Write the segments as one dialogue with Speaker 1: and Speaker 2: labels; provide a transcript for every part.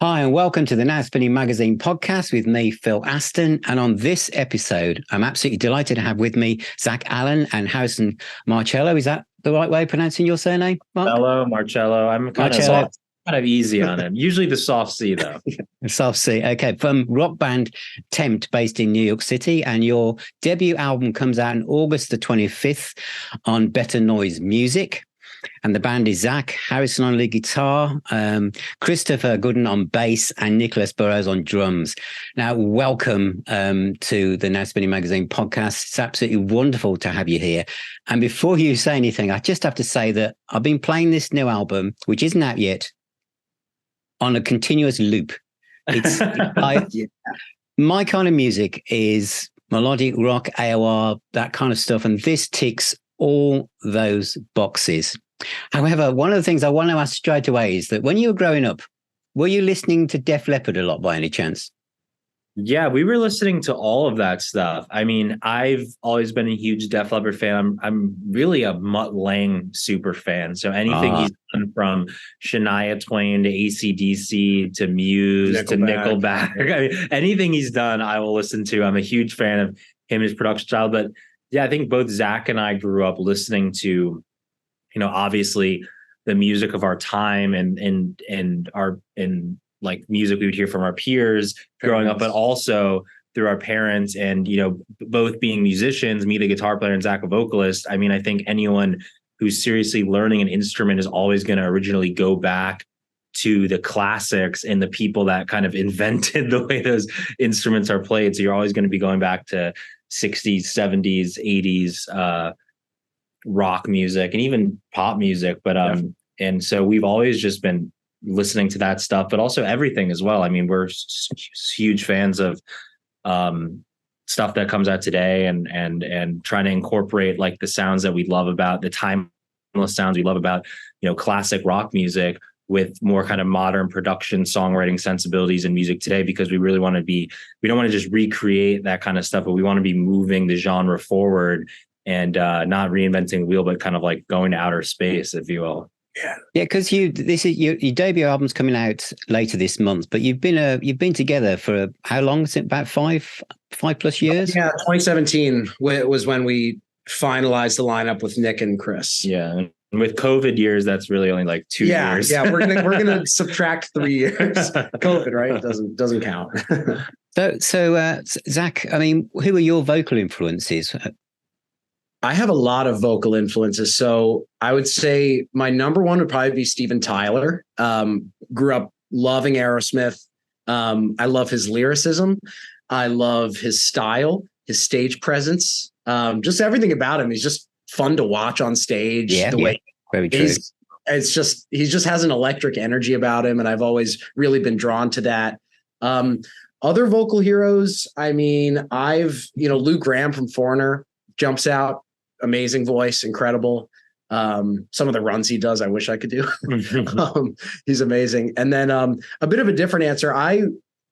Speaker 1: Hi, and welcome to the Now Spinning Magazine podcast with me, Phil Aston. And on this episode, I'm absolutely delighted to have with me Zach Allen and Harrison Marcello. Is that the right way of pronouncing your surname, Mark?
Speaker 2: Hello, Marcello. I'm kind of easy on it. Usually the soft C, though.
Speaker 1: Soft C. Okay. From rock band Tempt, based in New York City. And your debut album comes out on August the 25th on Better Noise Music. And the band is Zach, Harrison on lead guitar, Christopher Gooden on bass, and Nicholas Burrows on drums. Now, welcome to the Now Spinning Magazine podcast. It's absolutely wonderful to have you here. And before you say anything, I just have to say that I've been playing this new album, which isn't out yet, on a continuous loop. It's my kind of music is melodic rock, AOR, that kind of stuff, and this ticks all those boxes. However, one of the things I want to ask straight away is that when you were growing up, were you listening to Def Leppard a lot by any chance?
Speaker 2: Yeah, we were listening to all of that stuff. I mean, I've always been a huge Def Leppard fan. I'm really a Mutt Lange super fan. So anything he's done, from Shania Twain to AC/DC to Muse to Nickelback, I mean, anything he's done, I will listen to. I'm a huge fan of him and his production style. But yeah, I think both Zach and I grew up listening to, obviously the music of our time and like music we would hear from our peers growing up, but also through our parents and, both being musicians, me, the guitar player, and Zach, a vocalist. I mean, I think anyone who's seriously learning an instrument is always going to originally go back to the classics and the people that kind of invented the way those instruments are played. So you're always going to be going back to 60s, 70s, 80s, rock music and even pop music. But and so we've always just been listening to that stuff, but also everything as well. I mean, we're huge fans of stuff that comes out today and trying to incorporate like the sounds that we love about the timeless sounds we love about, classic rock music with more kind of modern production, songwriting sensibilities in music today, because we really want to we don't want to just recreate that kind of stuff, but we want to be moving the genre forward and not reinventing the wheel, but kind of like going to outer space, if you will.
Speaker 1: Yeah, because your debut album's coming out later this month, but you've been together for how long? Is it about five plus years?
Speaker 3: Yeah, 2017 was when we finalized the lineup with Nick and Chris.
Speaker 2: Yeah, and with COVID years, that's really only like 2 years.
Speaker 3: Yeah, we're gonna subtract 3 years. COVID, right? Doesn't count.
Speaker 1: So Zach, I mean, who are your vocal influences?
Speaker 3: I have a lot of vocal influences. So I would say my number one would probably be Steven Tyler. Grew up loving Aerosmith. I love his lyricism. I love his style, his stage presence, just everything about him. He's just fun to watch on stage.
Speaker 1: Way very true.
Speaker 3: He just has an electric energy about him, and I've always really been drawn to that. Other vocal heroes, I mean, Lou Gramm from Foreigner jumps out. Amazing voice, incredible. Some of the runs he does, I wish I could do. He's amazing. And then a bit of a different answer.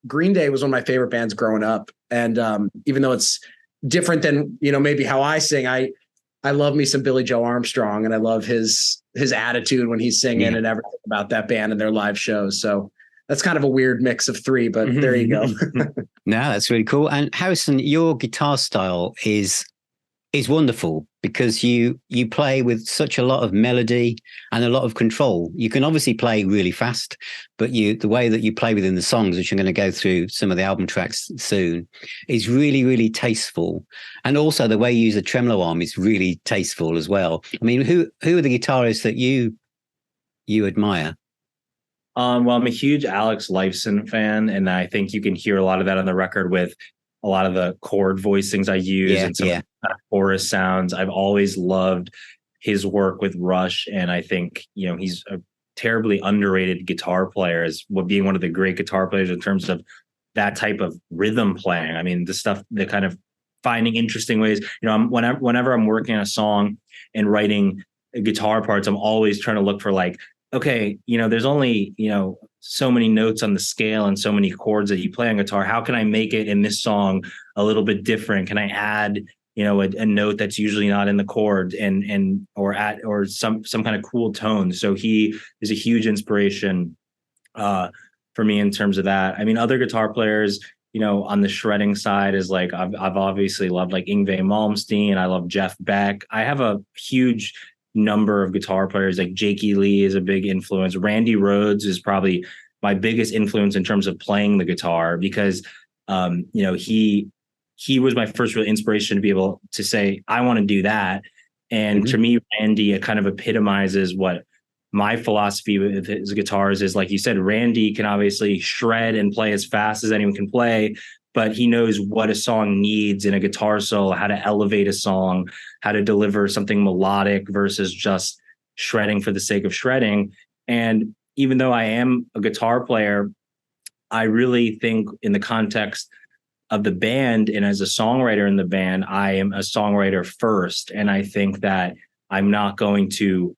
Speaker 3: Green Day was one of my favorite bands growing up. And even though it's different than, maybe how I sing, I love me some Billy Joe Armstrong, and I love his attitude when he's singing and everything about that band and their live shows. So that's kind of a weird mix of three, but there you go.
Speaker 1: No, that's really cool. And Harrison, your guitar style is wonderful because you play with such a lot of melody and a lot of control. You can obviously play really fast, but the way that you play within the songs, which I'm going to go through some of the album tracks soon, is really, really tasteful. And also the way you use the tremolo arm is really tasteful as well. I mean, who are the guitarists that you admire?
Speaker 2: Well, I'm a huge Alex Lifeson fan, and I think you can hear a lot of that on the record with a lot of the chord voicings I use and some chorus sounds. I've always loved his work with Rush, and I think he's a terribly underrated guitar player as being one of the great guitar players in terms of that type of rhythm playing. I mean, the stuff, the kind of finding interesting ways. Whenever I'm working on a song and writing guitar parts, I'm always trying to look for like, okay, there's only, so many notes on the scale and so many chords that you play on guitar. How can I make it in this song a little bit different? Can I add, a note that's usually not in the chord or some kind of cool tone? So he is a huge inspiration. for me in terms of that. I mean, other guitar players, on the shredding side is like, I've obviously loved like Yngwie Malmsteen. I love Jeff Beck. I have a huge number of guitar players, like Jakey Lee is a big influence. Randy Rhoads is probably my biggest influence in terms of playing the guitar, because he was my first real inspiration to be able to say, I want to do that. And to me, Randy, it kind of epitomizes what my philosophy with his guitars is. Like you said, Randy can obviously shred and play as fast as anyone can play, but he knows what a song needs in a guitar solo, how to elevate a song, how to deliver something melodic versus just shredding for the sake of shredding. And even though I am a guitar player, I really think in the context of the band and as a songwriter in the band, I am a songwriter first. And I think that I'm not going to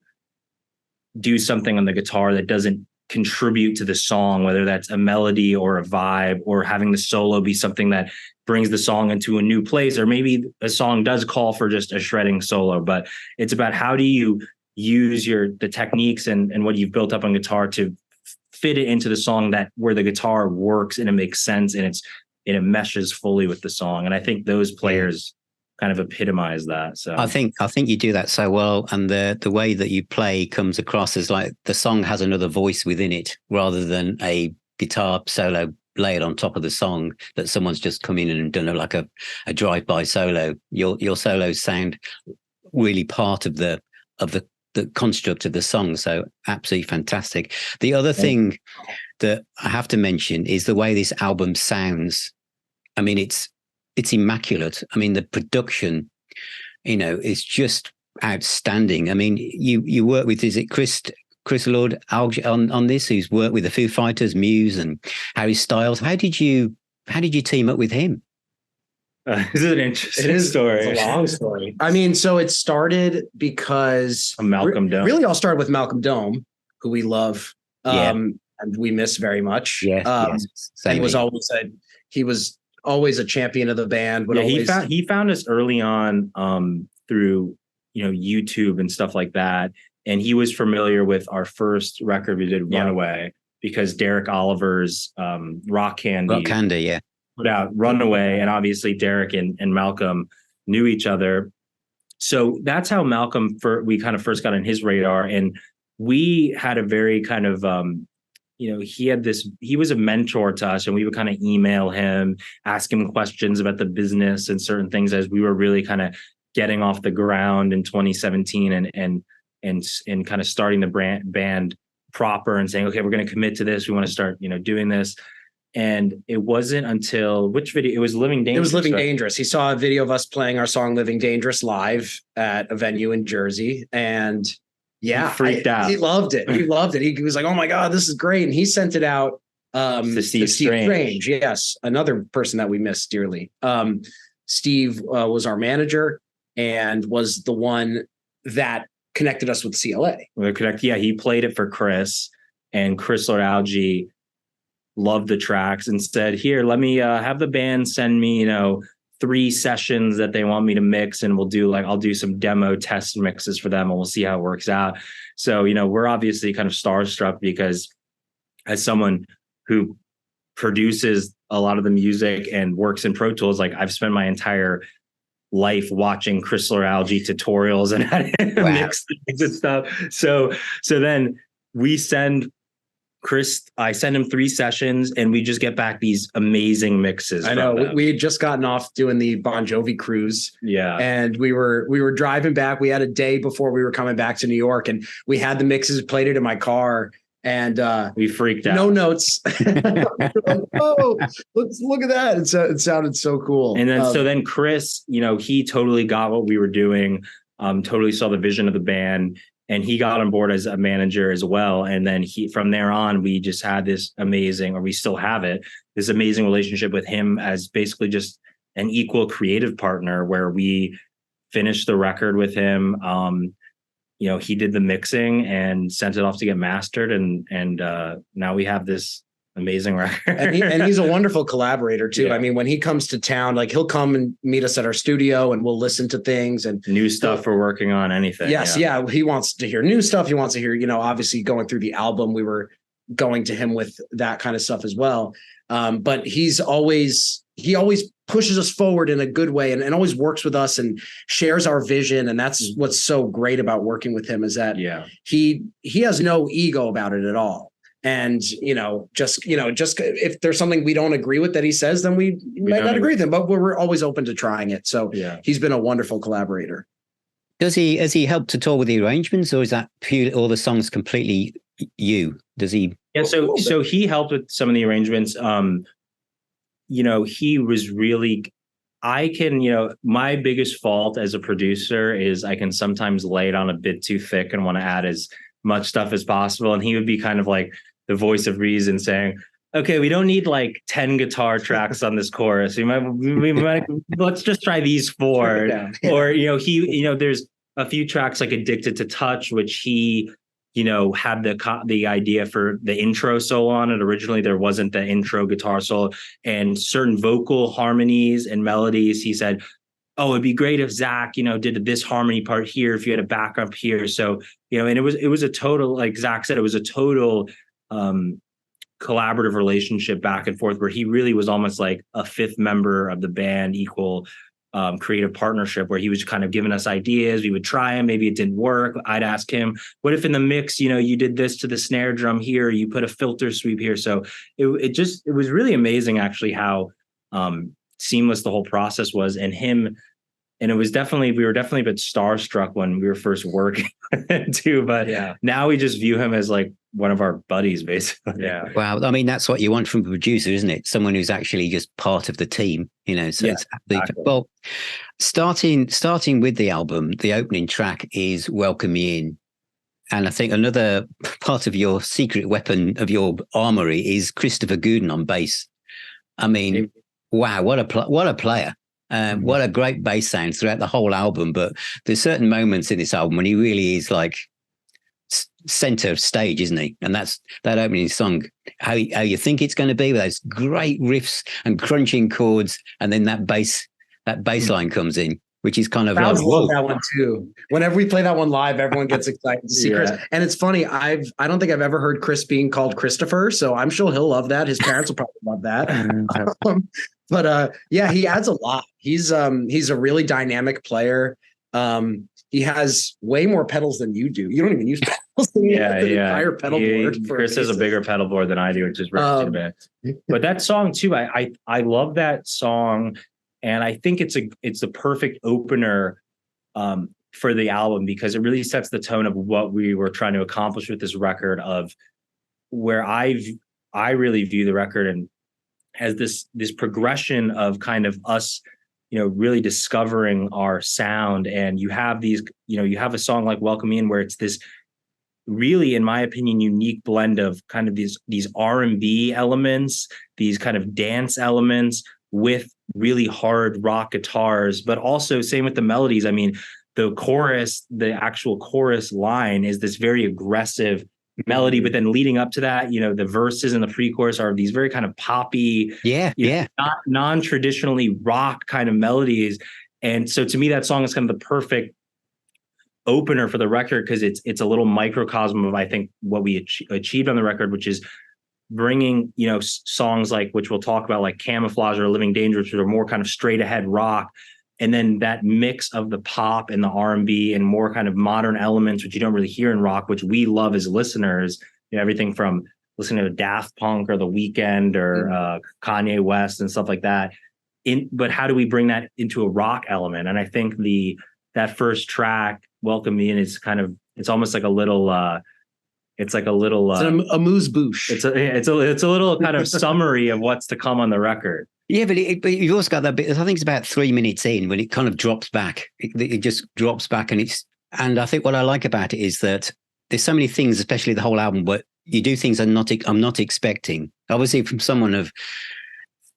Speaker 2: do something on the guitar that doesn't contribute to the song, whether that's a melody or a vibe, or having the solo be something that brings the song into a new place, or maybe a song does call for just a shredding solo. But it's about how do you use the techniques and what you've built up on guitar to fit it into the song, that where the guitar works and it makes sense and it meshes fully with the song. And I think those players kind of epitomize that. So
Speaker 1: I think you do that so well, and the way that you play comes across as like the song has another voice within it, rather than a guitar solo layered on top of the song that someone's just come in and done like a drive-by solo. Your solos sound really part of the construct of the song. So absolutely fantastic. The other thing that I have to mention is the way this album sounds. I mean, it's immaculate. I mean, the production, is just outstanding. I mean, you work with, is it Chris Lord-Alge on this, who's worked with the Foo Fighters, Muse, and Harry Styles. How did you team up with him?
Speaker 2: This is an interesting story.
Speaker 3: It's a long story. I mean, so it started because
Speaker 2: Malcolm Dome.
Speaker 3: Really, all started with Malcolm Dome, who we love, and we miss very much.
Speaker 1: Yes,
Speaker 3: and he was always a champion of the band.
Speaker 2: He found us early on through YouTube and stuff like that, and he was familiar with our first record we did, Runaway, because Derek Oliver's Rock Candy, put out Runaway, and obviously Derek and Malcolm knew each other. So that's how Malcolm we kind of first got on his radar, and we had a very kind of he was a mentor to us, and we would kind of email him, ask him questions about the business and certain things as we were really kind of getting off the ground in 2017 and kind of starting the band proper and saying, okay, we're going to commit to this. We want to start, doing this. And it wasn't until which video? It was Living Dangerous.
Speaker 3: It was Living Dangerous. He saw a video of us playing our song Living Dangerous live at a venue in Jersey. And he
Speaker 2: freaked out.
Speaker 3: He loved it. He was like, oh my God, this is great. And he sent it out
Speaker 2: to Steve Strange.
Speaker 3: Yes. Another person that we miss dearly. Steve was our manager and was the one that connected us with CLA.
Speaker 2: He played it for Chris, and Chris Lord-Alge loved the tracks and said, here, let me have the band send me, 3 sessions that they want me to mix, and I'll do some demo test mixes for them, and we'll see how it works out. So, we're obviously kind of starstruck, because as someone who produces a lot of the music and works in Pro Tools, like I've spent my entire life watching Chris Lord-Alge tutorials and how to mix things and stuff. So then we send Chris, I send him 3 sessions, and we just get back these amazing mixes.
Speaker 3: I know we had just gotten off doing the Bon Jovi cruise.
Speaker 2: Yeah.
Speaker 3: And we were driving back. We had a day before we were coming back to New York, and we had the mixes, played it in my car, and
Speaker 2: we freaked out.
Speaker 3: No notes. Like, oh, let's look at that. It sounded so cool.
Speaker 2: And then, then Chris, he totally got what we were doing, totally saw the vision of the band. And he got on board as a manager as well. And then from there on, we just had this amazing, or we still have it, this amazing relationship with him as basically just an equal creative partner, where we finished the record with him. He did the mixing and sent it off to get mastered. And now we have this amazing record.
Speaker 3: and he's a wonderful collaborator too. Yeah. I mean, when he comes to town, like he'll come and meet us at our studio, and we'll listen to things and
Speaker 2: new stuff we're working on, anything.
Speaker 3: Yes. Yeah. He wants to hear new stuff. He wants to hear, obviously going through the album, we were going to him with that kind of stuff as well. But he always pushes us forward in a good way and always works with us and shares our vision. And that's what's so great about working with him, is that he has no ego about it at all. And, just if there's something we don't agree with that he says, then we might not agree with him, but we're always open to trying it. So he's been a wonderful collaborator.
Speaker 1: Has he helped at all with the arrangements, or is that pure, all the songs completely you? Does he?
Speaker 2: Yeah. So he helped with some of the arrangements. He was really, my biggest fault as a producer is I can sometimes lay it on a bit too thick and want to add as much stuff as possible. And he would be kind of like the voice of reason, saying, okay, we don't need like 10 guitar tracks on this chorus. We might let's just try these 4. Or, there's a few tracks like Addicted to Touch, which he, had the idea for the intro solo on it. Originally, there wasn't the intro guitar solo, and certain vocal harmonies and melodies. He said, oh, it'd be great if Zach, did this harmony part here, if you had a backup here. So, and it was a total, like Zach said, it was a total collaborative relationship back and forth, where he really was almost like a fifth member of the band, equal creative partnership, where he was kind of giving us ideas. We would try them. Maybe it didn't work. I'd ask him, what if in the mix, you did this to the snare drum here, you put a filter sweep here. So it was really amazing actually how seamless the whole process was. And we were definitely a bit starstruck when we were first working too, but now we just view him as like one of our buddies, basically. Yeah.
Speaker 1: Wow. I mean, that's what you want from a producer, isn't it? Someone who's actually just part of the team, so it's
Speaker 2: exactly.
Speaker 1: Well, starting with the album, the opening track is Welcome Me In. And I think another part of your secret weapon of your armory is Christopher Gooden on bass. I mean, wow, what a player. What a great bass sound throughout the whole album. But there's certain moments in this album when he really is like center of stage, isn't he? And that's that opening song, how you think it's going to be, with those great riffs and crunching chords, and then that bass line comes in, which is kind of like,
Speaker 3: love that one too. Whenever we play that one live, everyone gets excited to see Chris. And it's funny, I don't think I've ever heard Chris being called Christopher, so I'm sure he'll love that. His parents will probably love that. But he adds a lot. He's a really dynamic player. He has way more pedals than you do. You don't even use pedals. Entire pedal board.
Speaker 2: Chris has a bigger pedal board than I do, which is really bad. But that song too, I love that song, and I think it's a perfect opener for the album, because it really sets the tone of what we were trying to accomplish with this record, of where I really view the record and as this progression of kind of us, really discovering our sound. And you have you have a song like Welcome In, where it's this really, in my opinion, unique blend of kind of these R&B elements, these kind of dance elements with really hard rock guitars, but also same with the melodies. I mean, the actual chorus line is this very aggressive melody, but then leading up to that, the verses and the pre-chorus are these very kind of poppy, non-traditionally rock kind of melodies. And so to me, that song is kind of the perfect opener for the record, because it's a little microcosm of, I think, what we achieved on the record, which is bringing, songs like, which we'll talk about, like Camouflage or Living Dangerous, which are more kind of straight ahead rock. And then that mix of the pop and the R&B and more kind of modern elements, which you don't really hear in rock, which we love as listeners, everything from listening to Daft Punk or The Weeknd or Kanye West and stuff like that. But how do we bring that into a rock element? And I think that first track, Welcome Me In, is kind of, it's almost like a little, it's a
Speaker 3: amuse bouche.
Speaker 2: It's a little kind of summary of what's to come on the record.
Speaker 1: Yeah, but you've also got that bit. I think it's about 3 minutes in when it kind of drops back. It just drops back, and I think what I like about it is that there's so many things, especially the whole album, but you do things I'm not expecting. Obviously, from someone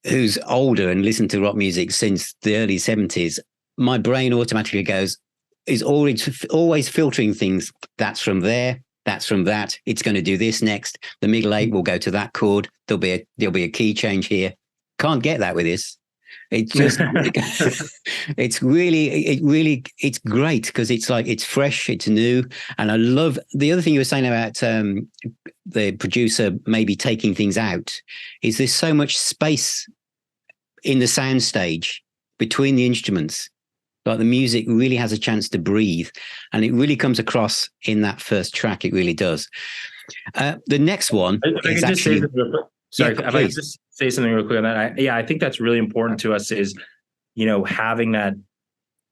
Speaker 1: who's older and listened to rock music since the early 70s, my brain automatically is always filtering things. That's from there. That's from that. It's going to do this next. The middle eight will go to that chord. There'll be a key change here. Can't get that with this. It's just, it's great because it's like, it's fresh, it's new. And I love the other thing you were saying about the producer maybe taking things out is there's so much space in the sound stage between the instruments. Like the music really has a chance to breathe, and it really comes across in that first track. It really does. The next one is actually...
Speaker 2: Sorry, if I could just say something real quick on that. I think that's really important to us is, having that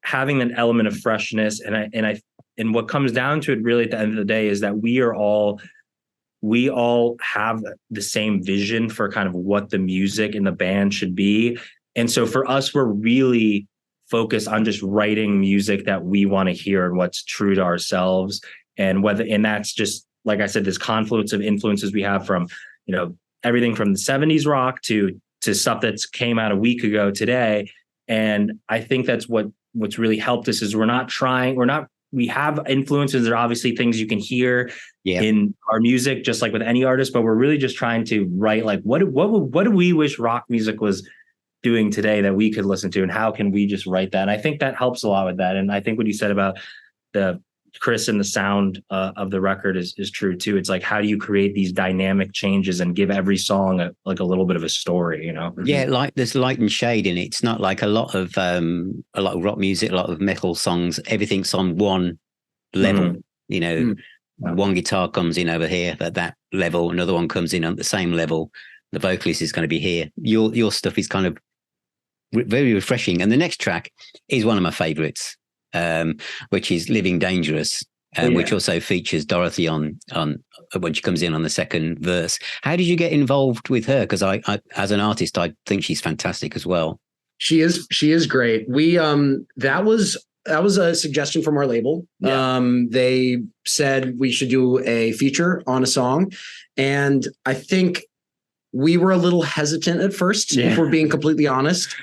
Speaker 2: element of freshness. And what comes down to it really at the end of the day is that we all have the same vision for kind of what the music in the band should be. And so for us, we're really focused on just writing music that we want to hear and what's true to ourselves. And that's just, like I said, this confluence of influences we have from, everything from the 70s rock to stuff that's came out a week ago today. And I think that's what's really helped us is we have influences. There are obviously things you can hear in our music, just like with any artist, but we're really just trying to write, like, what do we wish rock music was doing today that we could listen to, and how can we just write that? And I think that helps a lot with that. And I think what you said about the Chris and the sound of the record is true too. It's like, how do you create these dynamic changes and give every song a little bit of a story, Yeah,
Speaker 1: like there's light and shade in it. It's not like a lot of rock music, a lot of metal songs. Everything's on one level. One guitar comes in over here at that level, another one comes in on the same level. The vocalist is going to be here. Your stuff is kind of very refreshing. And the next track is one of my favorites. Which is Living Dangerous, which also features Dorothy on when she comes in on the second verse. How did you get involved with her? Because I as an artist, I think she's fantastic as well.
Speaker 3: She is great. We that was a suggestion from our label. They said we should do a feature on a song, and I think we were a little hesitant at first, if we're being completely honest,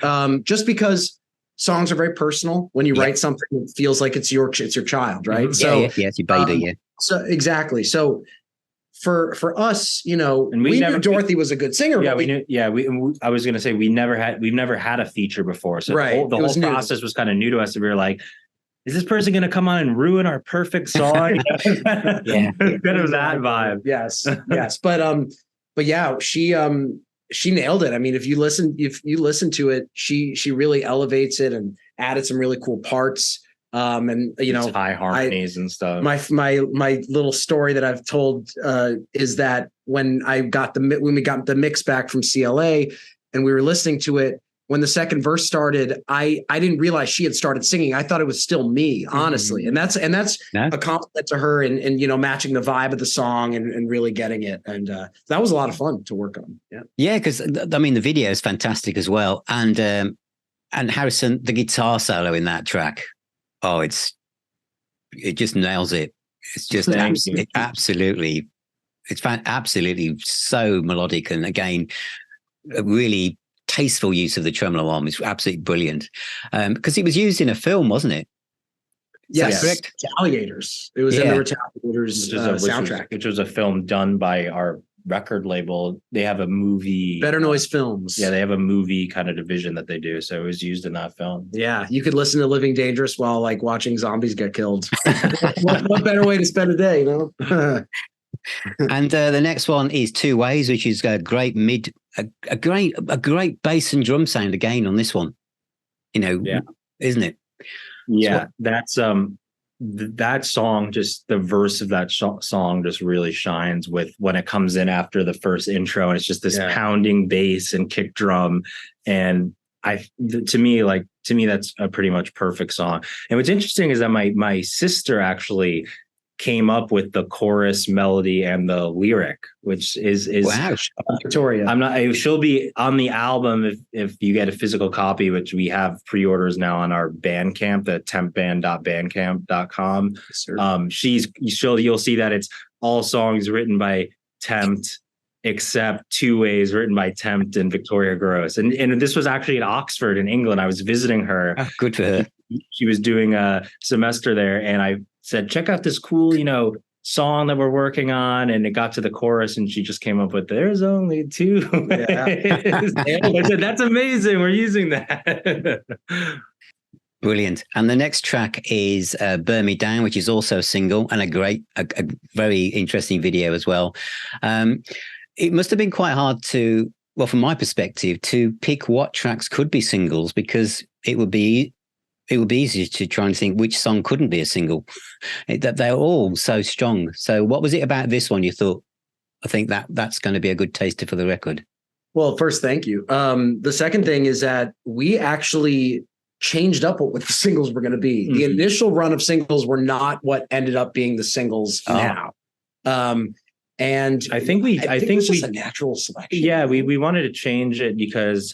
Speaker 3: just because songs are very personal. When you write something, it feels like it's your child, right?
Speaker 1: So it's your baby.
Speaker 3: So exactly. So for us, and we knew Dorothy was a good singer.
Speaker 2: Yeah, we knew. Yeah, I was going to say we've never had a feat before, so the whole process was kind of new to us. And we were like, is this person going to come on and ruin our perfect song?
Speaker 1: Yeah,
Speaker 2: kind of that vibe.
Speaker 3: Yes. But yeah, she nailed it. I mean, if you listen to it, she really elevates it and added some really cool parts. And
Speaker 2: it's high harmonies and stuff.
Speaker 3: My little story that I've told is that when we got the mix back from CLA and we were listening to it, when the second verse started, I didn't realize she had started singing. I thought it was still me, honestly. And that's a compliment to her and matching the vibe of the song and really getting it. And that was a lot of fun to work on.
Speaker 1: Yeah, because I mean the video is fantastic as well. And Harrison, the guitar solo in that track, it just nails it. It's just absolutely so melodic, and again, a really tasteful use of the tremolo arm is absolutely brilliant, because it was used in a film, wasn't it?
Speaker 3: Yes, correct. Retaliators. It was in the Retaliators soundtrack,
Speaker 2: which was a film done by our record label. They have a movie,
Speaker 3: Better Noise Films.
Speaker 2: Yeah, they have a movie kind of division that they do. So it was used in that film.
Speaker 3: Yeah, you could listen to Living Dangerous while like watching zombies get killed. what better way to spend a day,
Speaker 1: And the next one is Two Ways, which is a great a great bass and drum sound again on this one. Isn't it?
Speaker 2: Yeah, that's that song, just the verse of that song just really shines with when it comes in after the first intro, and it's just this pounding bass and kick drum. And to me that's a pretty much perfect song. And what's interesting is that my sister actually came up with the chorus melody and the lyric, which is
Speaker 3: wow. Victoria.
Speaker 2: She'll be on the album if you get a physical copy, which we have pre-orders now on our Bandcamp, the tempband.bandcamp.com. You'll see that it's all songs written by Tempt except Two Ways, written by Tempt and Victoria Gross. And this was actually at Oxford in England. I was visiting her.
Speaker 1: Oh, good for her.
Speaker 2: She was doing a semester there, and I said, check out this cool, song that we're working on, and it got to the chorus and she just came up with there's only two ways. I said, that's amazing, we're using that.
Speaker 1: Brilliant. And the next track is Burn Me Down, which is also a single and a very interesting video as well. It must have been quite hard to, well, from my perspective, to pick what tracks could be singles, because it would be easy to try and think which song couldn't be a single. They're all so strong. So what was it about this one you thought, I think that's going to be a good taster for the record?
Speaker 3: Well, first, thank you. The second thing is that we actually changed up what the singles were going to be. The initial run of singles were not what ended up being the singles now. And I think it's just a natural selection.
Speaker 2: Yeah, we wanted to change it because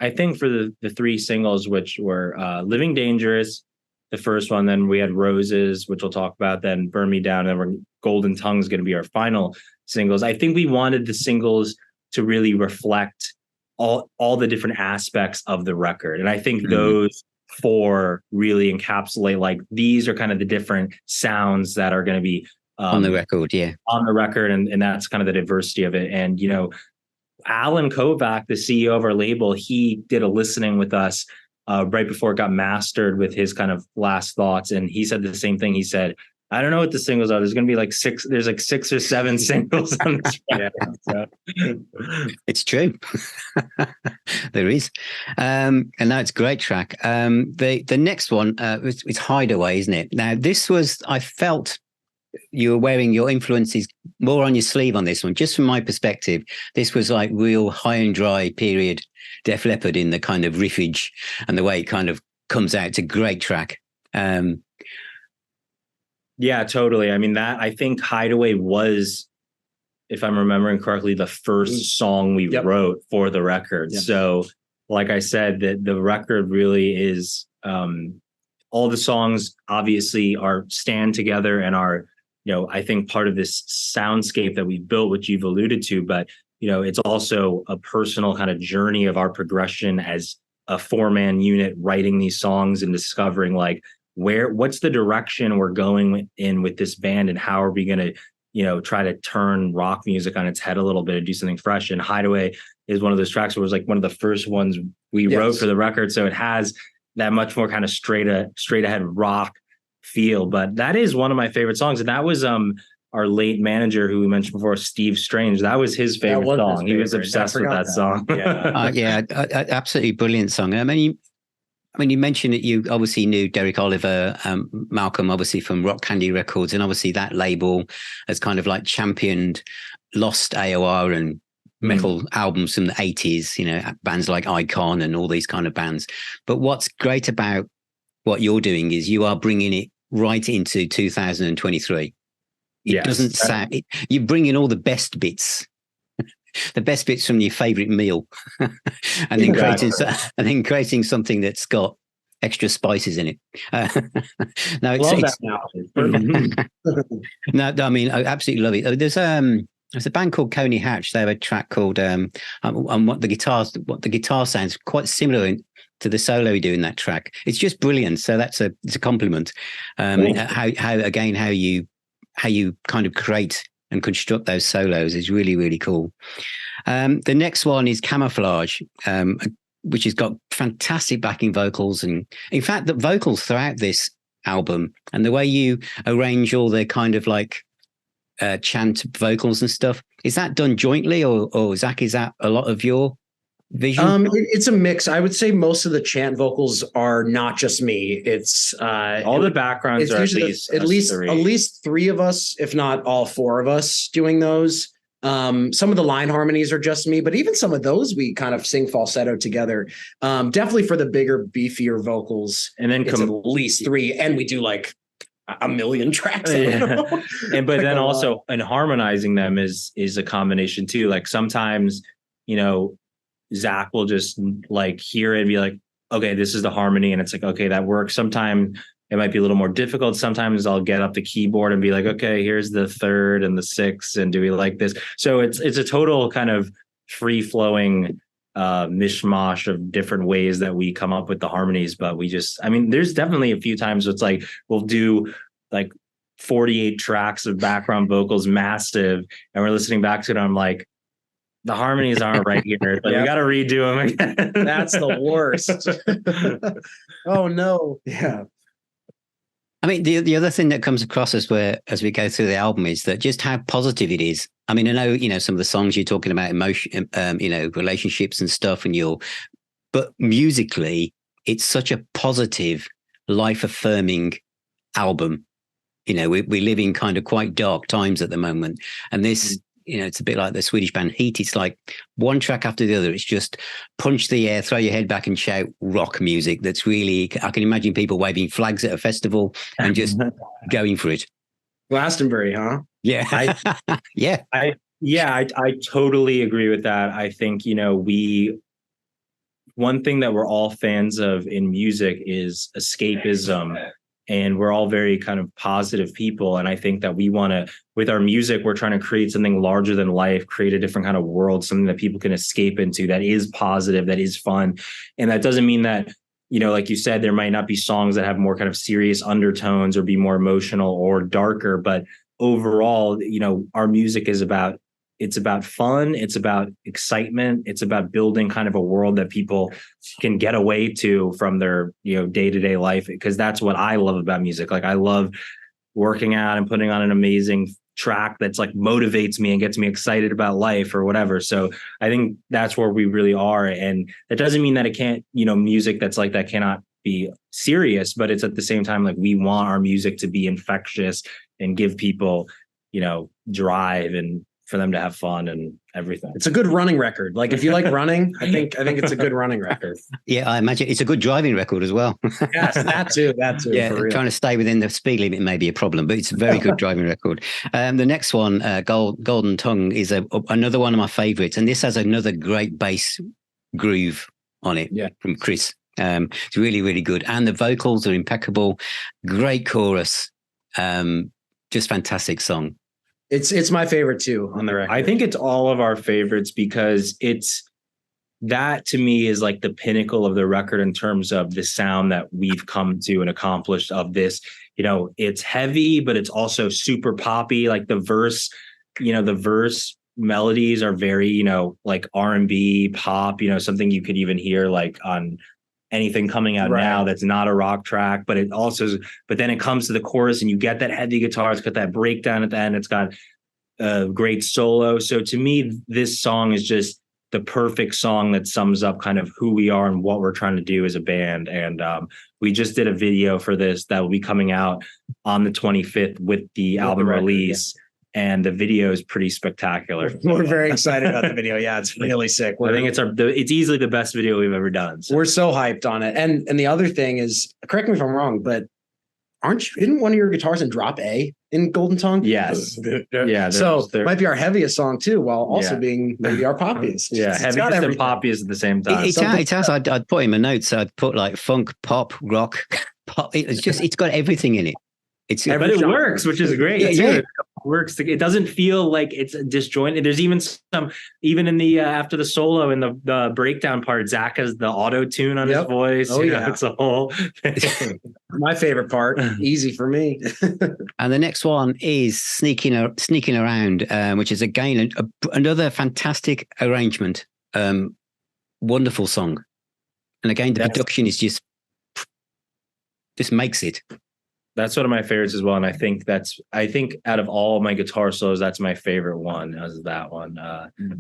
Speaker 2: I think for the three singles, which were Living Dangerous, the first one, then we had Roses, which we'll talk about, then Burn Me Down, and then Golden Tongue is going to be our final singles. I think we wanted the singles to really reflect all the different aspects of the record. And I think those four really encapsulate, like, these are kind of the different sounds that are going to be
Speaker 1: on the record.
Speaker 2: On the record. And that's kind of the diversity of it. And, Alan Kovac, the CEO of our label, he did a listening with us right before it got mastered with his kind of last thoughts. And he said the same thing. He said, I don't know what the singles are. There's going to be there's 6 or 7 singles on this record. So.
Speaker 1: It's true. There is. And that's a great track. The next one is Hideaway, isn't it? Now, this was, I felt you were wearing your influences more on your sleeve on this one. Just from my perspective, this was like real high and dry period Def Leppard in the kind of riffage and the way it kind of comes out. It's a great track.
Speaker 2: Yeah, totally. I mean, I think Hideaway was, if I'm remembering correctly, the first song we wrote for the record. Yep. So like I said, the record really is, all the songs obviously stand together and are, I think part of this soundscape that we've built, which you've alluded to, but, it's also a personal kind of journey of our progression as a 4-man unit, writing these songs and discovering like, what's the direction we're going in with this band, and how are we going to, try to turn rock music on its head a little bit and do something fresh. And Hideaway is one of those tracks where it was like one of the first ones we wrote for the record. So it has that much more kind of straight ahead rock feel. But that is one of my favorite songs. And that was our late manager who we mentioned before, Steve Strange. That was his favorite song. He was obsessed with that song.
Speaker 1: Yeah, absolutely brilliant song. I mean, you mentioned that you obviously knew Derek Oliver, Malcolm, obviously from Rock Candy Records, and obviously that label has kind of like championed lost AOR and metal albums from the 80s, bands like Icon and all these kind of bands. But what's great about what you're doing is you are bringing it right into 2023. It doesn't sound, you bring in all the best bits. The best bits from your favorite meal, and then creating something that's got extra spices in it. No, I mean, I absolutely love it. There's a band called Coney Hatch. They have a track called and what the guitar sounds quite similar to the solo we do in that track. It's just brilliant. So it's a compliment. How you kind of create and construct those solos is really, really cool. The next one is Camouflage, which has got fantastic backing vocals. And in fact, the vocals throughout this album and the way you arrange all the kind of like chant vocals and stuff, is that done jointly or Zach, is that a lot of your vision?
Speaker 3: It's a mix. I would say most of the chant vocals are not just me. It's
Speaker 2: all the backgrounds are at
Speaker 3: least 3 of us, if not all 4 of us, doing those. Some of the line harmonies are just me, but even some of those we kind of sing falsetto together. Definitely for the bigger, beefier vocals,
Speaker 2: and then
Speaker 3: it's at least 3, and we do like a million tracks.
Speaker 2: And but then also, and harmonizing them is a combination too. Like sometimes, Zach will just like hear it and be like, okay, this is the harmony. And it's like, okay, that works. Sometimes it might be a little more difficult. Sometimes I'll get up the keyboard and be like, okay, here's the 3rd and the 6th. And do we like this? So it's a total kind of free flowing mishmash of different ways that we come up with the harmonies. But there's definitely a few times it's like, we'll do like 48 tracks of background vocals, massive, and we're listening back to it. I'm like, the harmonies aren't right here. Like, we got to redo them again.
Speaker 3: That's the worst. Oh no.
Speaker 1: Yeah. I mean, the other thing that comes across as we go through the album is that just how positive it is. I mean, I know, some of the songs you're talking about emotion, relationships and stuff, but musically, it's such a positive, life affirming album. We live in kind of quite dark times at the moment. And this, it's a bit like the Swedish band Heat. It's like one track after the other. It's just punch the air, throw your head back and shout rock music. That's really, I can imagine people waving flags at a festival and just going for it.
Speaker 3: Glastonbury, huh?
Speaker 1: Yeah.
Speaker 2: I totally agree with that. I think, one thing that we're all fans of in music is escapism. And we're all very kind of positive people. And I think that we want to, with our music, we're trying to create something larger than life, create a different kind of world, something that people can escape into that is positive, that is fun. And that doesn't mean that, like you said, there might not be songs that have more kind of serious undertones or be more emotional or darker. But overall, our music is about fun. It's about excitement. It's about building kind of a world that people can get away to from their, day-to-day life. Because that's what I love about music. Like, I love working out and putting on an amazing track that's like motivates me and gets me excited about life or whatever. So I think that's where we really are. And that doesn't mean that it can't, music that's like that cannot be serious, but it's at the same time, like, we want our music to be infectious and give people, drive and for them to have fun and everything.
Speaker 3: It's a good running record. Like, if you like running, I think it's a good running record.
Speaker 1: Yeah, I imagine it's a good driving record as well.
Speaker 3: Yes, that too.
Speaker 1: Yeah, trying to stay within the speed limit may be a problem, but it's a very good driving record. The next one, Golden Tongue, is another one of my favorites, and this has another great bass groove on it from Chris. It's really, really good, and the vocals are impeccable. Great chorus, just fantastic song.
Speaker 3: It's my favorite too on the record.
Speaker 2: I think it's all of our favorites because that to me is like the pinnacle of the record in terms of the sound that we've come to and accomplished of this. It's heavy, but it's also super poppy. Like the verse melodies are very, like R&B pop, something you could even hear like on anything coming out now that's not a rock track, but then it comes to the chorus and you get that heavy guitar. It's got that breakdown at the end. It's got a great solo. So to me, this song is just the perfect song that sums up kind of who we are and what we're trying to do as a band. And we just did a video for this that will be coming out on the 25th with the album release. And the video is pretty spectacular.
Speaker 3: We're very excited about the video. Yeah, it's really sick.
Speaker 2: I think it's easily the best video we've ever done. So.
Speaker 3: We're so hyped on it. And the other thing is, correct me if I'm wrong, but isn't one of your guitars in drop A in Golden Tongue?
Speaker 2: Yes. Yeah.
Speaker 3: So it might be our heaviest song too, while also being maybe our poppiest.
Speaker 2: Yeah, heaviest and poppiest at the same time.
Speaker 1: It has. I'd put in my notes. I'd put like funk, pop, rock, pop. It's got everything in it.
Speaker 2: But it works, which is great. It works. It doesn't feel like it's disjointed. There's even in the after the solo in the breakdown part, Zach has the auto tune on his voice. Oh yeah, it's a whole.
Speaker 3: My favorite part, easy for me.
Speaker 1: And the next one is sneaking around, which is again another fantastic arrangement. Wonderful song, and again the production is just makes it.
Speaker 2: That's one of my favorites as well. And I think out of all of my guitar solos, that's my favorite one, is that one.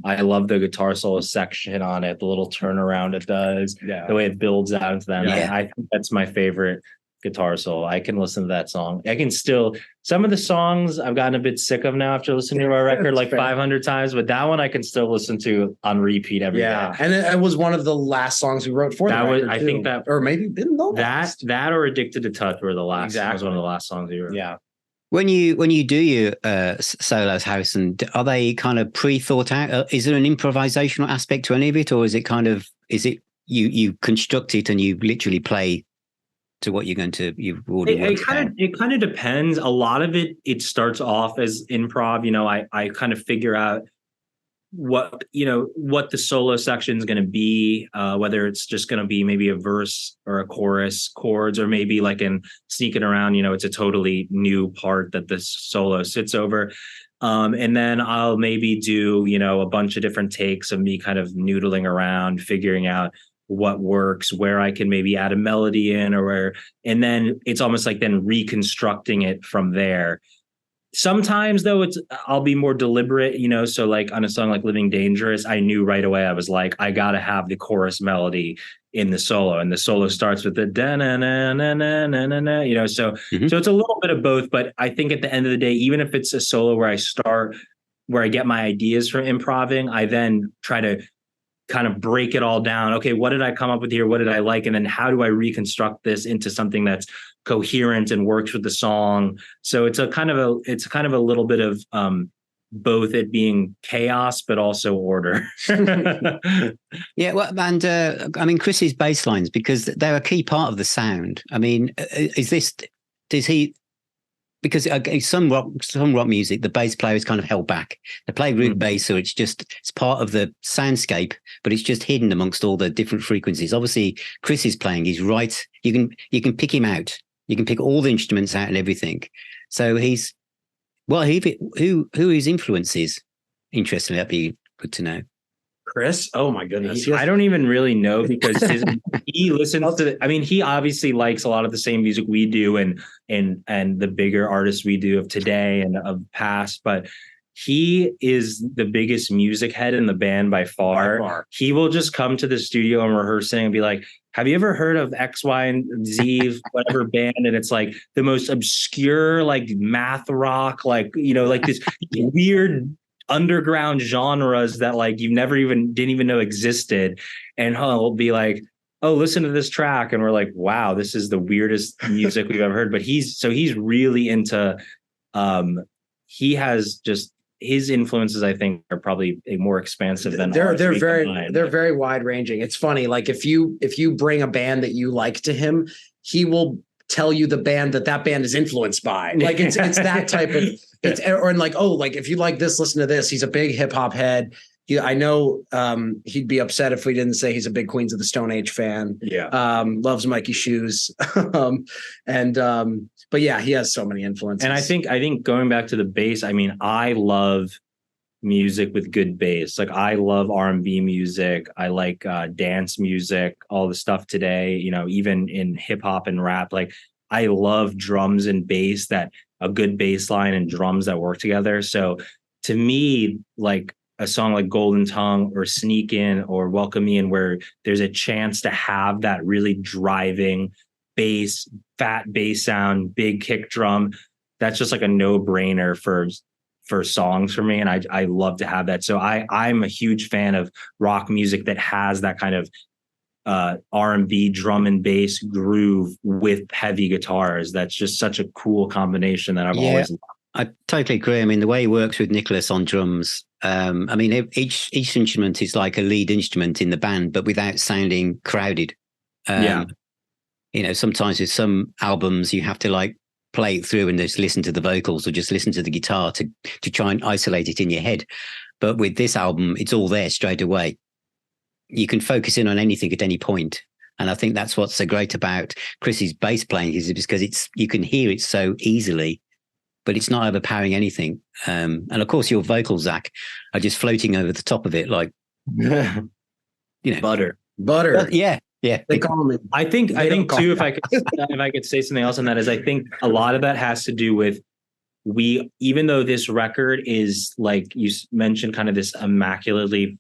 Speaker 2: I love the guitar solo section on it, the little turnaround it does, the way it builds out into them. Yeah. I think that's my favorite guitar solo. I can listen to that song. Some of the songs I've gotten a bit sick of now after listening to our record like 500 times, but that one I can still listen to on repeat every day.
Speaker 3: And it was one of the last songs we wrote for that record.
Speaker 2: I think that,
Speaker 3: or maybe didn't know
Speaker 2: that or Addicted to Touch were the last. Exactly. Was one of the last songs we wrote.
Speaker 3: Yeah.
Speaker 1: When you do your solos, Harrison, are they kind of pre-thought out? Is there an improvisational aspect to any of it, or is it you construct it and you literally play to what you're going to
Speaker 2: it kind of depends. A lot of it starts off as improv. I kind of figure out what the solo section is going to be, whether it's just going to be maybe a verse or a chorus, chords, or maybe like in Sneaking Around, it's a totally new part that the solo sits over. And then I'll maybe do, a bunch of different takes of me kind of noodling around, figuring out what works, where I can maybe add a melody in, and then it's almost like then reconstructing it from there. Sometimes though, I'll be more deliberate, so like on a song like Living Dangerous, I knew right away, I was like, I got to have the chorus melody in the solo, and the solo starts with the da na na na na na na na, so so it's a little bit of both. But I think at the end of the day, even if it's a solo where I get my ideas from improvising, I then try to kind of break it all down. Okay, what did I come up with here? What did I like? And then how do I reconstruct this into something that's coherent and works with the song? So it's kind of a little bit of both it being chaos, but also order.
Speaker 1: Yeah. Well, and I mean, Chris's bass lines, because they're a key part of the sound. I mean, because some rock music, the bass player is kind of held back. They play root bass, so it's part of the soundscape, but it's just hidden amongst all the different frequencies. Obviously, Chris is playing. He's right. You can pick him out. You can pick all the instruments out and everything. So who his influence is. Interestingly, that'd be good to know.
Speaker 3: Chris? Oh my goodness.
Speaker 2: I don't even really know, because he listens to he obviously likes a lot of the same music we do and the bigger artists we do of today and of past, but he is the biggest music head in the band by far. He will just come to the studio and rehearsing and be like, have you ever heard of X, Y, and Z, whatever band? And it's like the most obscure, like math rock, like this weird underground genres that like you didn't even know existed, and he'll be like, oh, listen to this track, and we're like, wow, this is the weirdest music we've ever heard. But he's really into he has just his influences, I think, are probably more expansive than
Speaker 3: they're very wide ranging. It's funny, like if you bring a band that you like to him, he will tell you the band that band is influenced by. Like it's that type of if you like this, listen to this. He's a big hip hop head. I know he'd be upset if we didn't say he's a big Queens of the Stone Age fan.
Speaker 2: Yeah.
Speaker 3: Loves Mikey Shoes. But yeah, he has so many influences.
Speaker 2: And I think going back to the bass, I love music with good bass. Like I love R&B music. I like dance music, all the stuff today, even in hip hop and rap. Like I love drums and bass, that a good bass line and drums that work together. So to me, like a song like Golden Tongue or Sneak In or Welcome Me In, where there's a chance to have that really driving bass, fat bass sound, big kick drum, that's just like a no-brainer for songs for me. And I love to have that. So I'm a huge fan of rock music that has that kind of R&B drum and bass groove with heavy guitars. That's just such a cool combination that I've always loved.
Speaker 1: I totally agree. The way he works with Nicholas on drums, each instrument is like a lead instrument in the band, but without sounding crowded. Sometimes with some albums you have to like play it through and just listen to the vocals or just listen to the guitar to try and isolate it in your head. But with this album, it's all there straight away. You can focus in on anything at any point. And I think that's what's so great about Chris's bass playing, is because you can hear it so easily, but it's not overpowering anything. And of course, your vocals, Zach, are just floating over the top of it, like
Speaker 2: butter.
Speaker 1: Yeah.
Speaker 3: They call me.
Speaker 2: I think too, if I could say something else on that, is I think a lot of that has to do with even though this record is, like you mentioned, kind of this immaculately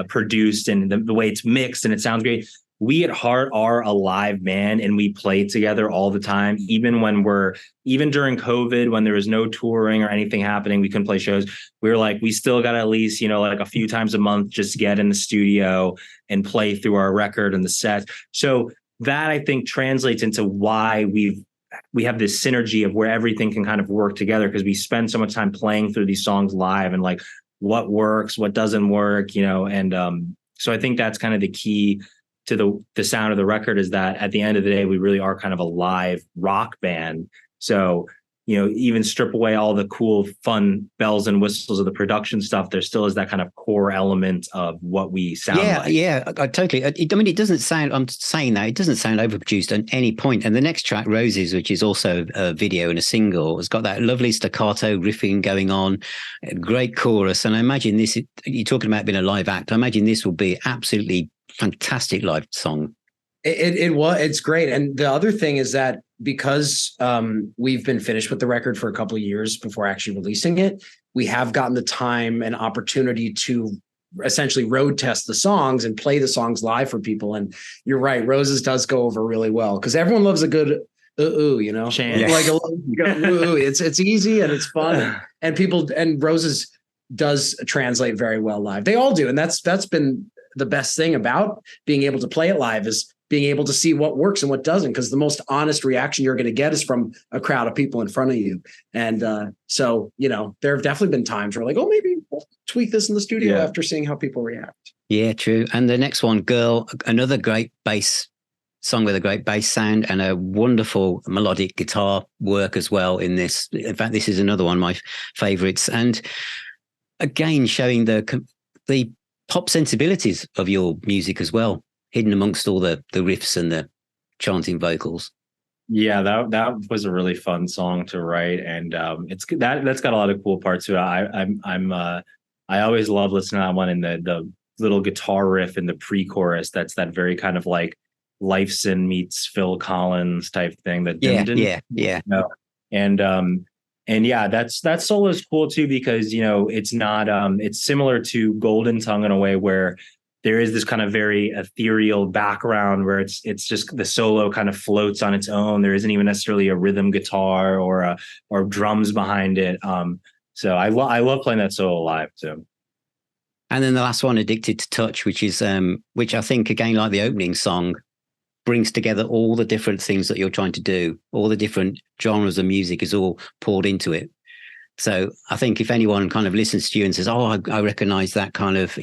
Speaker 2: produced and the way it's mixed and it sounds great, we at heart are a live band and we play together all the time. Even during COVID, when there was no touring or anything happening, we couldn't play shows. We were like, we still got to at least, like a few times a month, just get in the studio and play through our record and the set. So that, I think, translates into why we have this synergy of where everything can kind of work together, because we spend so much time playing through these songs live and like what works, what doesn't work, and so I think that's kind of the key to the sound of the record, is that at the end of the day, we really are kind of a live rock band. So even strip away all the cool, fun bells and whistles of the production stuff, there still is that kind of core element of what we sound like.
Speaker 1: Yeah, I totally. It doesn't sound, I'm saying that, it doesn't sound overproduced at any point. And the next track, Roses, which is also a video and a single, has got that lovely staccato riffing going on, a great chorus. And I imagine this, you're talking about being a live act, I imagine this will be absolutely fantastic live song.
Speaker 3: It's great. And the other thing is that because we've been finished with the record for a couple of years before actually releasing it, we have gotten the time and opportunity to essentially road test the songs and play the songs live for people. And you're right, Roses does go over really well because everyone loves a good
Speaker 2: chant.
Speaker 3: Like it's easy and it's fun and Roses does translate very well live. They all do, and that's been the best thing about being able to play it live is being able to see what works and what doesn't, because the most honest reaction you're going to get is from a crowd of people in front of you. And so, there have definitely been times where like, oh, maybe we'll tweak this in the studio after seeing how people react.
Speaker 1: Yeah, true. And the next one, Girl, another great bass song with a great bass sound and a wonderful melodic guitar work as well in this. In fact, this is another one of my favorites. And again, showing the pop sensibilities of your music as well, hidden amongst all the riffs and the chanting vocals.
Speaker 2: Yeah, that was a really fun song to write, and that's got a lot of cool parts to it. I always love listening to that one, and the little guitar riff in the pre-chorus. That's that very kind of like Lifeson meets Phil Collins type thing. And yeah, that solo is cool too because it's not it's similar to Golden Tongue in a way where there is this kind of very ethereal background where it's just the solo kind of floats on its own. There isn't even necessarily a rhythm guitar or drums behind it. So I love playing that solo live too.
Speaker 1: And then the last one, Addicted to Touch, which is which I think again, like the opening song, brings together all the different things that you're trying to do, all the different genres of music is all poured into it. So I think if anyone kind of listens to you and says, oh, I recognize that kind of,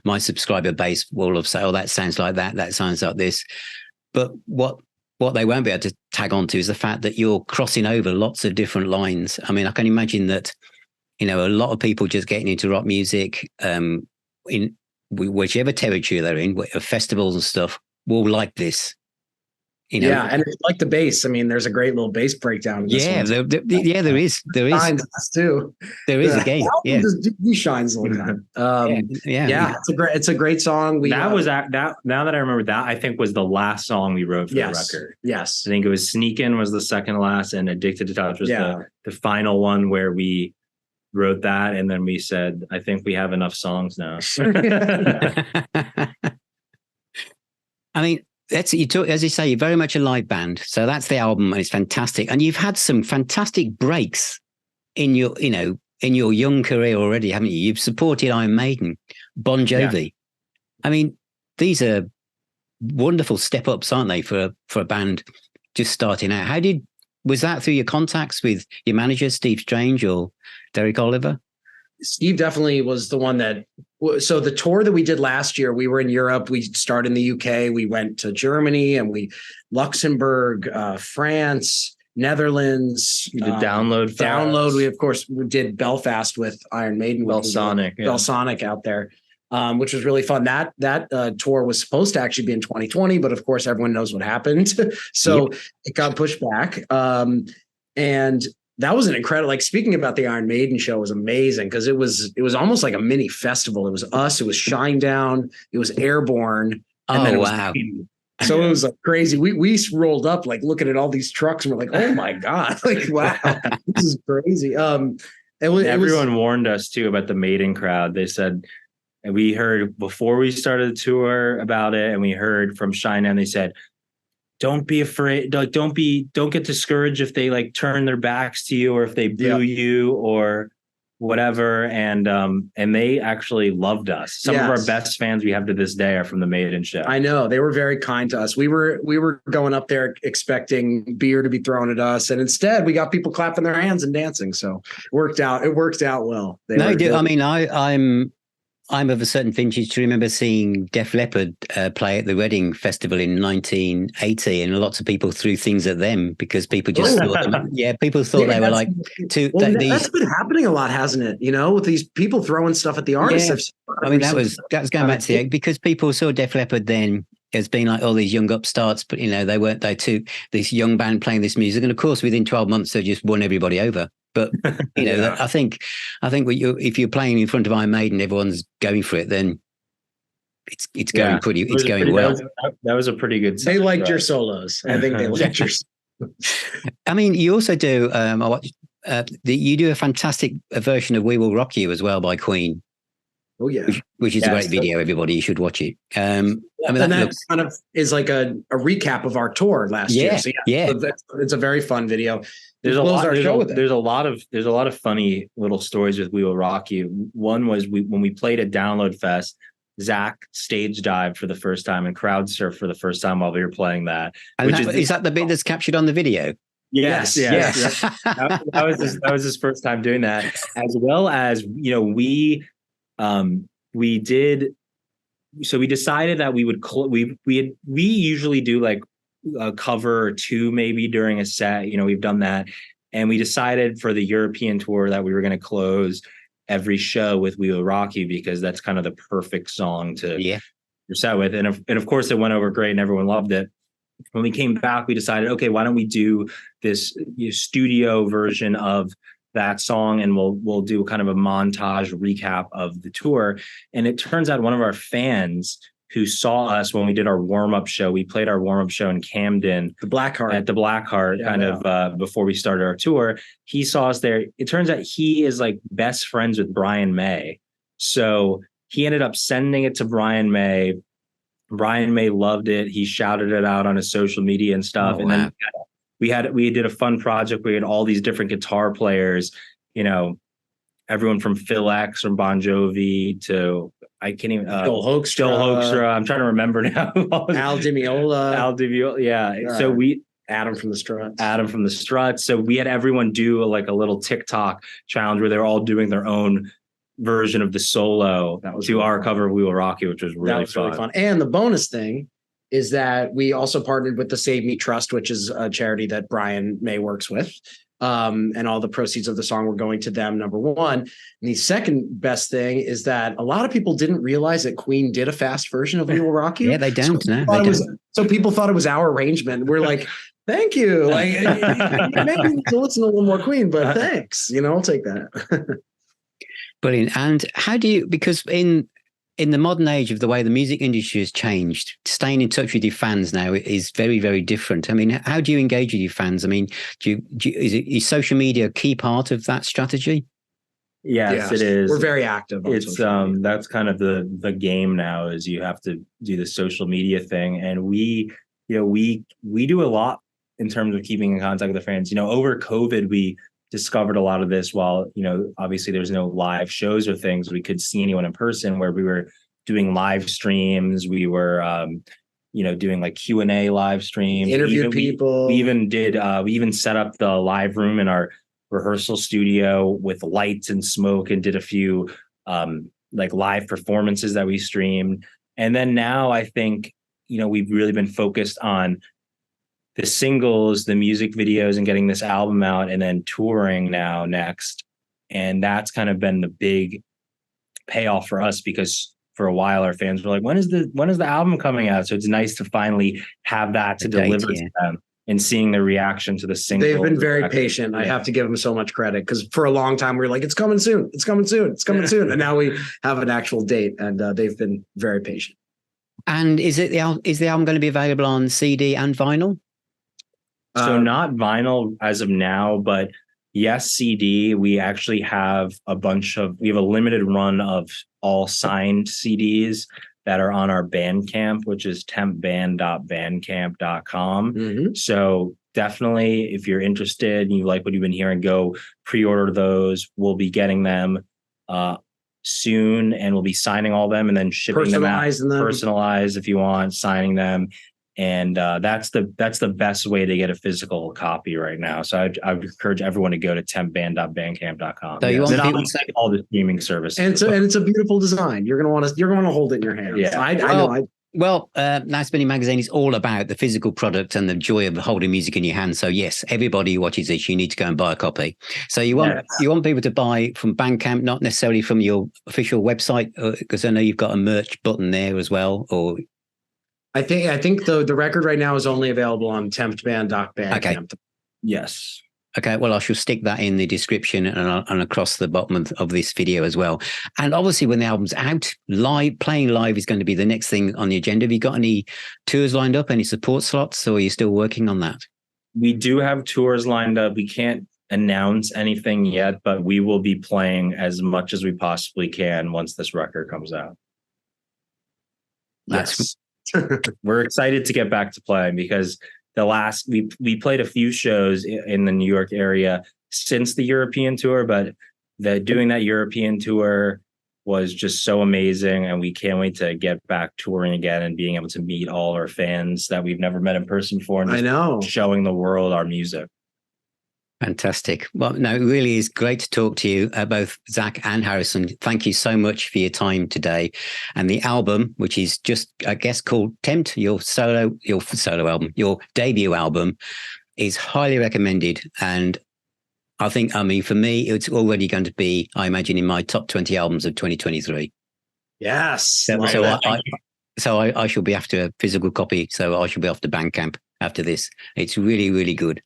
Speaker 1: my subscriber base will have said, oh, that sounds like that sounds like this. But what they won't be able to tag on to is the fact that you're crossing over lots of different lines. I mean, I can imagine that, a lot of people just getting into rock music in whichever territory they're in, festivals and stuff, will like this.
Speaker 3: Yeah, and it's like the bass. I mean, there's a great little bass breakdown. In this one.
Speaker 1: There is.
Speaker 3: Shines us too.
Speaker 1: There is again. Yeah,
Speaker 3: he shines all the time. Yeah. It's a great song.
Speaker 2: Now that I remember that, I think was the last song we wrote for the record.
Speaker 3: Yes,
Speaker 2: I think it was Sneakin' was the second last, and Addicted to Touch was the final one where we wrote that, and then we said, I think we have enough songs now.
Speaker 1: I mean, as you say, you're very much a live band. So that's the album, and it's fantastic. And you've had some fantastic breaks in your young career already, haven't you? You've supported Iron Maiden, Bon Jovi. Yeah. I mean, these are wonderful step ups, aren't they, for a band just starting out? Was that through your contacts with your manager, Steve Strange or Derek Oliver?
Speaker 3: Steve definitely was the one that, so the tour that we did last year, we were in Europe. We started in the UK. We went to Germany and Luxembourg, France, Netherlands.
Speaker 2: We did Download.
Speaker 3: We, of course, did Belfast with Iron Maiden. Belsonic out there, which was really fun. That tour was supposed to actually be in 2020, but of course, everyone knows what happened. So It got pushed back. And that was an incredible, like speaking about the Iron Maiden show was amazing because it was almost like a mini festival. It was us, it was Shinedown, it was Airborne. And then it was Maiden. So it was like crazy. We rolled up like looking at all these trucks and we're like, oh my God, like, wow, this is crazy.
Speaker 2: Everyone warned us too about the Maiden crowd. They said, and we heard before we started the tour about it, and we heard from Shinedown, they said, don't be afraid. Like, don't get discouraged if they like turn their backs to you or if they boo you or whatever. And they actually loved us. Some of our best fans we have to this day are from the Maiden show.
Speaker 3: I know, they were very kind to us. We were going up there expecting beer to be thrown at us, and instead we got people clapping their hands and dancing. So it worked out well.
Speaker 1: I mean, I'm I'm of a certain vintage to remember seeing Def Leppard play at the Reading Festival in 1980, and lots of people threw things at them because people just thought, people thought they were like too.
Speaker 3: That's been happening a lot, hasn't it? You know, with these people throwing stuff at the artists.
Speaker 1: Yeah. I mean, that was going back to because people saw Def Leppard then as being like all these young upstarts, but they weren't. This young band playing this music, and of course, within 12 months, they just won everybody over. But I think if you're playing in front of Iron Maiden, everyone's going for it. Then it's going going well.
Speaker 2: That was a pretty good.
Speaker 3: They liked your solos. I think they liked your.
Speaker 1: I mean, you also do. You do a fantastic version of "We Will Rock You" as well by Queen.
Speaker 3: Oh yeah,
Speaker 1: which is a great video. Everybody, you should watch it. I mean, that
Speaker 3: kind of is like a recap of our tour last year. So it's a very fun video.
Speaker 2: There's a lot of funny little stories with "We Will Rock You." One was when we played at Download Fest, Zach stage dived for the first time and crowd surfed for the first time while we were playing that.
Speaker 1: And is that the bit that's captured on the video?
Speaker 2: Yes. That was his first time doing that, as well as we did. So we decided that we would we usually do like a cover or two maybe during a set. We've done that, and we decided for the European tour that we were going to close every show with "We Will Rock You" because that's kind of the perfect song to set with, and of course it went over great and everyone loved it. When we came back, we decided, okay, why don't we do this studio version of that song, and we'll do kind of a montage recap of the tour. And it turns out one of our fans who saw us when we did our warm-up show, we played our warm-up show in Camden,
Speaker 3: the Blackheart,
Speaker 2: at the Blackheart, before we started our tour. He saw us there. It turns out he is like best friends with Brian May, so he ended up sending it to Brian May. Brian May loved it. He shouted it out on his social media and stuff. Then we did a fun project. We had all these different guitar players, everyone from Phil X from Bon Jovi to I can't even
Speaker 3: Joel Hoekstra.
Speaker 2: I'm trying to remember now.
Speaker 3: Al Di Meola.
Speaker 2: Yeah. So
Speaker 3: Adam from the Struts.
Speaker 2: So we had everyone do like a little TikTok challenge where they were all doing their own version of the solo to our cover of "We Will Rock You," which was really fun.
Speaker 3: And the bonus thing is that we also partnered with the Save Me Trust, which is a charity that Brian May works with. And all the proceeds of the song were going to them, number one. And the second best thing is that a lot of people didn't realize that Queen did a fast version of "We Will Rock You."
Speaker 1: Yeah, they don't.
Speaker 3: So people thought it was our arrangement. We're like, thank you. Like, maybe we need to listen to a little more Queen, but thanks. I'll take that.
Speaker 1: Brilliant. And how do you, because in the modern age of the way the music industry has changed, staying in touch with your fans now is very, very different. I mean, how do you engage with your fans? I mean, is social media a key part of that strategy?
Speaker 2: Yes, it is.
Speaker 3: We're very active.
Speaker 2: It's that's kind of the game now, is you have to do the social media thing, and we do a lot in terms of keeping in contact with the fans. Over COVID, we discovered a lot of this while, obviously there's no live shows or things we could see anyone in person, where we were doing live streams. We were, doing like Q&A live streams.
Speaker 3: Interviewed people.
Speaker 2: We even set up the live room in our rehearsal studio with lights and smoke, and did a few like live performances that we streamed. And then now I think, we've really been focused on the singles, the music videos, and getting this album out, and then touring now next. And that's kind of been the big payoff for us, because for a while our fans were like, when is the album coming out? So it's nice to finally have that to deliver to them, and seeing the reaction to the single.
Speaker 3: They've been very patient. I have to give them so much credit, because for a long time we were like, it's coming soon. And now we have an actual date, and they've been very patient.
Speaker 1: And is the album going to be available on CD and vinyl?
Speaker 2: So not vinyl as of now, but yes, CD. We actually have we have a limited run of all signed CDs that are on our Bandcamp, which is temptband.bandcamp.com.
Speaker 3: Mm-hmm.
Speaker 2: So definitely, if you're interested and you like what you've been hearing, go pre-order those. We'll be getting them soon, and we'll be signing all them and then shipping them out. Personalized if you want, signing them. And that's the best way to get a physical copy right now. So I would encourage everyone to go to temptband.bandcamp.com.
Speaker 1: So you want people
Speaker 2: to all the streaming services,
Speaker 3: and it's a beautiful design. You're gonna want to hold it in your hands.
Speaker 2: Yeah.
Speaker 3: I know.
Speaker 1: Well, Nice Spinning Magazine is all about the physical product and the joy of holding music in your hand. So yes, everybody who watches this, you need to go and buy a copy. So you want people to buy from Bandcamp, not necessarily from your official website, because I know you've got a merch button there as well. Or
Speaker 3: I think the record right now is only available on temptband.bandcamp.
Speaker 1: Okay.
Speaker 2: Yes.
Speaker 1: Okay, well, I shall stick that in the description and across the bottom of this video as well. And obviously, when the album's out, playing live is going to be the next thing on the agenda. Have you got any tours lined up, any support slots, or are you still working on that?
Speaker 2: We do have tours lined up. We can't announce anything yet, but we will be playing as much as we possibly can once this record comes out.
Speaker 3: Yes.
Speaker 2: We're excited to get back to playing because we played a few shows in the New York area since the European tour, but doing that European tour was just so amazing, and we can't wait to get back touring again and being able to meet all our fans that we've never met in person before. And
Speaker 3: I know,
Speaker 2: showing the world our music.
Speaker 1: Fantastic. Well, no, it really is great to talk to you, both Zach and Harrison. Thank you so much for your time today. And the album, which is just, I guess, called Tempt, your solo album, your debut album, is highly recommended. And I mean, for me, it's already going to be, I imagine, in my top 20 albums of 2023.
Speaker 3: Yes.
Speaker 1: So I shall be after a physical copy. So I shall be off to Bandcamp after this. It's really, really good.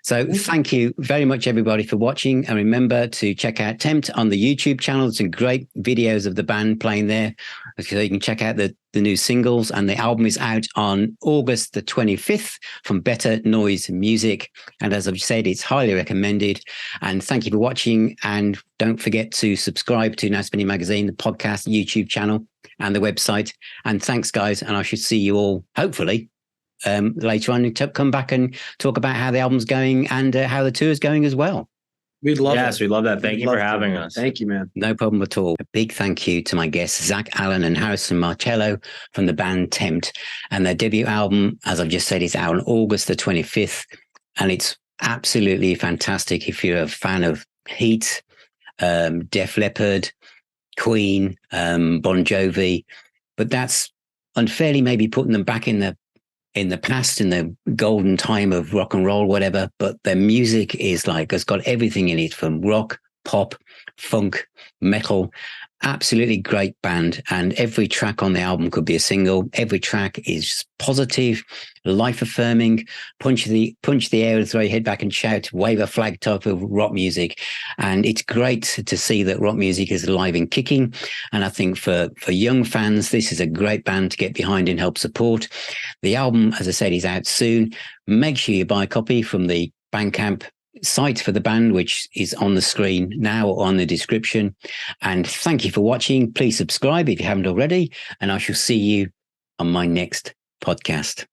Speaker 1: So thank you very much, everybody, for watching. And remember to check out Tempt on the YouTube channel. There's some great videos of the band playing there. So you can check out the new singles. And the album is out on August the 25th from Better Noise Music. And as I've said, it's highly recommended. And thank you for watching. And don't forget to subscribe to Nice Spinning Magazine, the podcast, YouTube channel, and the website. And thanks, guys. And I should see you all, hopefully, later on, to come back and talk about how the album's going and how the tour's going as well.
Speaker 3: We'd love it.
Speaker 2: Yes, we love that. Thank you for having us.
Speaker 3: Thank you, man.
Speaker 1: No problem at all. A big thank you to my guests, Zach Allen and Harrison Marcello from the band Tempt. And their debut album, as I've just said, is out on August the 25th. And it's absolutely fantastic if you're a fan of Heat, Def Leppard, Queen, Bon Jovi. But that's unfairly maybe putting them back in the past, in the golden time of rock and roll, whatever, but their music is has got everything in it, from rock, pop, funk, metal. Absolutely great band. And every track on the album could be a single. Every track is positive, life affirming, punch the air and throw your head back and shout, wave a flag type of rock music. And it's great to see that rock music is alive and kicking. And I think for young fans, this is a great band to get behind and help support. The album, as I said, is out soon. Make sure you buy a copy from the Bandcamp site for the band, which is on the screen now or on the description. And thank you for watching. Please subscribe if you haven't already, and I shall see you on my next podcast.